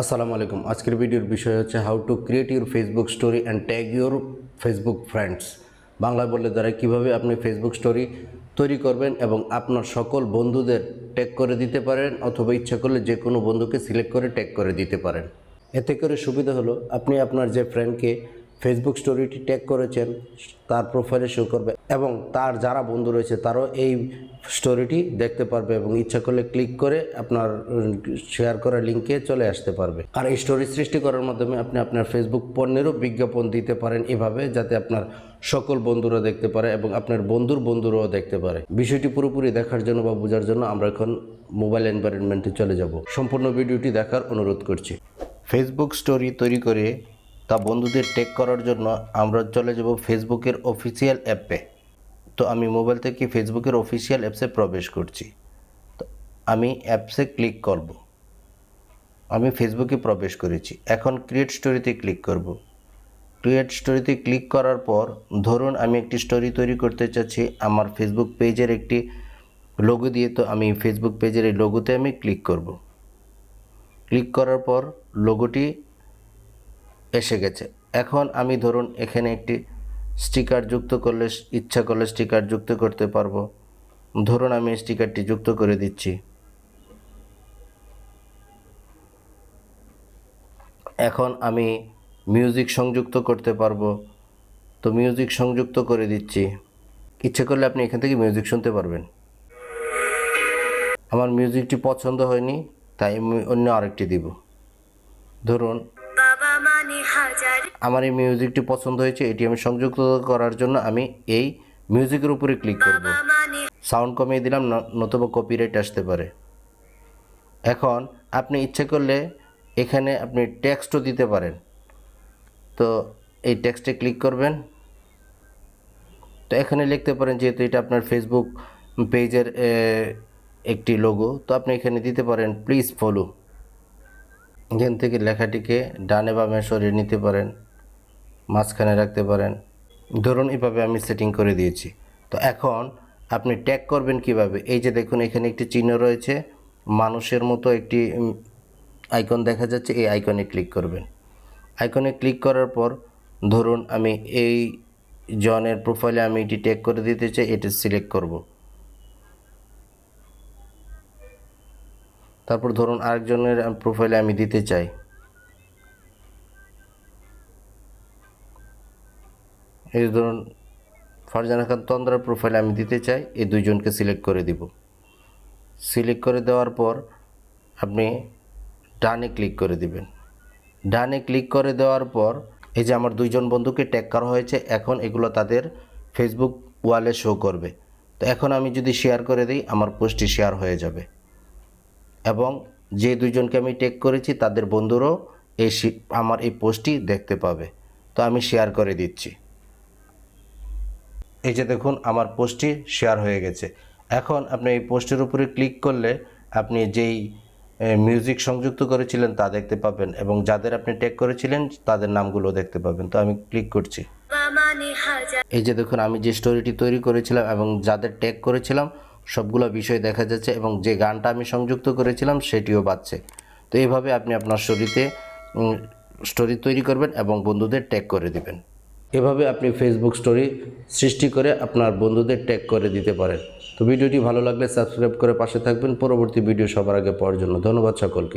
আসসালামু আলাইকুম। আজকের ভিডিওর বিষয় হচ্ছে how to create your Facebook story and tag your Facebook friends. বাংলায় বললে দ্বারা কীভাবে আপনি ফেসবুক স্টোরি তৈরি করবেন এবং আপনার সকল বন্ধুদের ট্যাগ করে দিতে পারেন, অথবা ইচ্ছা করলে যে কোনো বন্ধুকে সিলেক্ট করে ট্যাগ করে দিতে পারেন। এতে করে সুবিধা হলো আপনি আপনার যে ফ্রেন্ডকে ফেসবুক স্টোরিটি ট্যাগ করেছেন তার প্রোফাইলে শো করবে এবং তার যারা বন্ধু রয়েছে তারাও এই স্টোরিটি দেখতে পারবে এবং ইচ্ছা করলে ক্লিক করে আপনার শেয়ার করা লিঙ্কে চলে আসতে পারবে। আর এই স্টোরি সৃষ্টি করার মাধ্যমে আপনি আপনার ফেসবুক পণ্যেরও বিজ্ঞাপন দিতে পারেন এভাবে, যাতে আপনার সকল বন্ধুরা দেখতে পারে এবং আপনার বন্ধুর বন্ধুরাও দেখতে পারে। বিষয়টি পুরোপুরি দেখার জন্য বা বোঝার জন্য আমরা এখন মোবাইল এনভায়রনমেন্টে চলে যাব। সম্পূর্ণ ভিডিওটি দেখার অনুরোধ করছি। ফেসবুক স্টোরি তৈরি করে তা বন্ধুদের ট্যাগ করার জন্য আমরা চলে যাব ফেসবুকের অফিসিয়াল অ্যাপে। তো আমি মোবাইল থেকে ফেসবুকের অফিসিয়াল অ্যাপসে প্রবেশ করছি। তো আমি অ্যাপসে ক্লিক করব। আমি ফেসবুকে প্রবেশ করেছি। এখন ক্রিয়েট স্টোরিতে ক্লিক করব। ক্রিয়েট স্টোরিতে ক্লিক করার পর ধরুন আমি একটি স্টোরি তৈরি করতে চাচ্ছি আমার ফেসবুক পেজের একটি লোগো দিয়ে। তো আমি ফেসবুক পেজের এই লোগোতে আমি ক্লিক করব। ক্লিক করার পর লোগোটি এসে গেছে। এখন আমি ধরুন এখানে একটি স্টিকার যুক্ত করলে, ইচ্ছা করলে স্টিকার যুক্ত করতে পারবো। ধরুন আমি স্টিকারটি যুক্ত করে দিচ্ছি। এখন আমি মিউজিক সংযুক্ত করতে পারবো। তো মিউজিক সংযুক্ত করে দিচ্ছি। ইচ্ছা করলে আপনি এখান থেকে মিউজিক শুনতে পারবেন। আমার মিউজিকটি পছন্দ হয়নি, তাই আমি অন্য আরেকটি দিব। ধরুন আমার এই মিউজিকটি পছন্দ হয়েছে, এটি আমি সংযুক্ত করার জন্য আমি এই মিউজিকের উপরে ক্লিক করব। সাউন্ড কমিয়ে দিলাম, নতুবা কপিরাইট আসতে পারে। এখন আপনি ইচ্ছে করলে এখানে আপনি টেক্সটও দিতে পারেন। তো এই টেক্সটে ক্লিক করবেন। তো এখানে লিখতে পারেন, যেহেতু এটা আপনার ফেসবুক পেজের একটি লোগো, তো আপনি এখানে দিতে পারেন প্লিজ ফলো। এখান থেকে লেখাটিকে ডানে বামে সরিয়ে নিতে পারেন, মাঝখানে রাখতে পারেন। ধরুন এভাবে আমি সেটিং করে দিয়েছি। তো এখন আপনি ট্যাগ করবেন কিভাবে? এই যে দেখুন এখানে একটি চিহ্ন রয়েছে, মানুষের মতো একটি আইকন দেখা যাচ্ছে, এই আইকনে ক্লিক করবেন। আইকনে ক্লিক করার পর ধরুন আমি এই জনের প্রোফাইলে আমি এটি ট্যাগ করে দিতে চাই, এটি সিলেক্ট করব। তারপর ধরুন আরেকজনের প্রোফাইলে আমি দিতে চাই। এই ধরুন ফারজানা খান তন্দ্রার প্রোফাইলে আমি দিতে চাই, এই দুইজনকে সিলেক্ট করে দিব। সিলেক্ট করে দেওয়ার পর আপনি ডানে ক্লিক করে দিবেন। ডানে ক্লিক করে দেওয়ার পর এই যে আমার দুইজন বন্ধুকে ট্যাগ করা হয়েছে, এখন এগুলো তাদের ফেসবুক ওয়ালে শো করবে। তো এখন আমি যদি শেয়ার করে দিই, আমার পোস্টটি শেয়ার হয়ে যাবে এবং যে দুইজনকে আমি ট্যাগ করেছি তাদের বন্ধুরাও আমার এই পোস্টটি দেখতে পাবে। তো আমি শেয়ার করে দিচ্ছি। এই যে দেখুন আমার পোস্টটি শেয়ার হয়ে গেছে। এখন আপনি এই পোস্টের উপরে ক্লিক করলে আপনি যেই মিউজিক সংযুক্ত করেছিলেন তা দেখতে পাবেন এবং যাদের আপনি ট্যাগ করেছিলেন তাদের নামগুলো দেখতে পাবেন। তো আমি ক্লিক করছি। এই যে দেখুন আমি যে স্টোরিটি তৈরি করেছিলাম এবং যাদের ট্যাগ করেছিলাম সবগুলো বিষয় দেখা যাচ্ছে এবং যে গানটা আমি সংযুক্ত করেছিলাম সেটিও বাজছে। তো এইভাবে আপনি আপনার স্টোরি তৈরি করবেন এবং বন্ধুদের ট্যাগ করে দিবেন। এভাবে আপনি ফেসবুক স্টোরি সৃষ্টি করে আপনার বন্ধুদের ট্যাগ করে দিতে পারেন। তো ভিডিওটি ভালো লাগলে সাবস্ক্রাইব করে পাশে থাকবেন পরবর্তী ভিডিও সবার আগে পাওয়ার জন্য। ধন্যবাদ সকলকে।